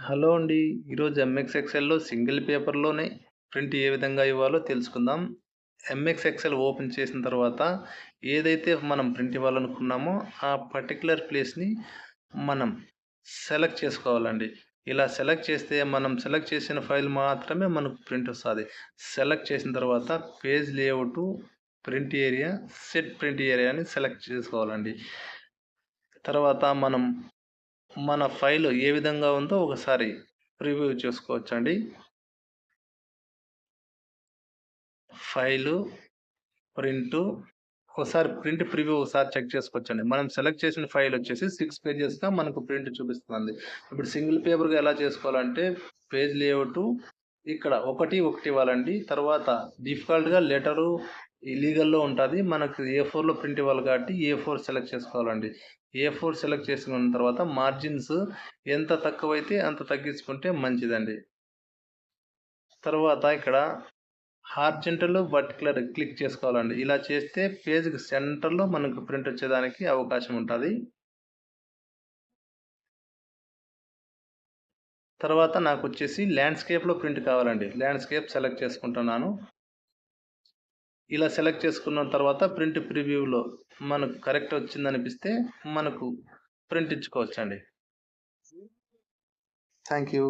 Hello అండి. ఈరోజు MX ఎక్సెల్‌లో single పేపర్‌లోనే print ఏ విధంగా ఇవ్వాలో తెలుసుకుందాం. ఎంఎక్స్ ఎక్సెల్ ఓపెన్ చేసిన తర్వాత ఏదైతే మనం ప్రింట్ ఇవ్వాలనుకున్నామో ఆ పర్టిక్యులర్ ప్లేస్‌ని మనం సెలెక్ట్ చేసుకోవాలండి. ఇలా సెలెక్ట్ చేస్తే మనం సెలెక్ట్ చేసిన ఫైల్ మాత్రమే మనకు ప్రింట్ వస్తది. సెలెక్ట్ చేసిన తర్వాత page layout, print area, set print area అని సెలెక్ట్ చేసుకోవాలండి. తర్వాత మనం మన ఫైల్ ఏ విధంగా ఉందో ఒకసారి ప్రివ్యూ చేసుకోవచ్చండి. ఫైలు, ప్రింటు ఒకసారి ప్రింట్ ప్రివ్యూ ఒకసారి చెక్ చేసుకోవచ్చండి. మనం సెలెక్ట్ చేసిన ఫైల్ వచ్చేసి 6 పేజెస్‌గా మనకు ప్రింట్ చూపిస్తుంది. ఇప్పుడు సింగిల్ పేపర్‌గా ఎలా చేసుకోవాలంటే పేజ్ లేఅవుటు ఇక్కడ 1, 1 ఇవ్వాలండి. తర్వాత డిఫాల్ట్‌గా లెటరు లీగల్‌లో ఉంటది. మనకు A4లో ప్రింట్ ఇవ్వాలి కాబట్టి A4 సెలెక్ట్ చేసుకోవాలండి. A4 సెలెక్ట్ చేసుకున్న తర్వాత మార్జిన్స్ ఎంత తక్కువైతే అంత తగ్గించుకుంటే మంచిదండి. తర్వాత ఇక్కడ హార్జెంటల్, వర్టికల్ క్లిక్ చేసుకోవాలండి. ఇలా చేస్తే పేజ్‌కి సెంటర్‌లో మనకు ప్రింట్ వచ్చేదానికి అవకాశం ఉంటది. తర్వాత నాకొచ్చేసి ల్యాండ్‌స్కేప్‌లో ప్రింట్ కావాలండి. ల్యాండ్‌స్కేప్ సెలెక్ట్ చేసుకుంటున్నాను. ఇలా సెలెక్ట్ చేసుకున్న తర్వాత ప్రింట్ ప్రివ్యూలో మనకు కరెక్ట్ వచ్చిందనిపిస్తే మనకు ప్రింట్ ఇచ్చుకోవచ్చండి. Thank you.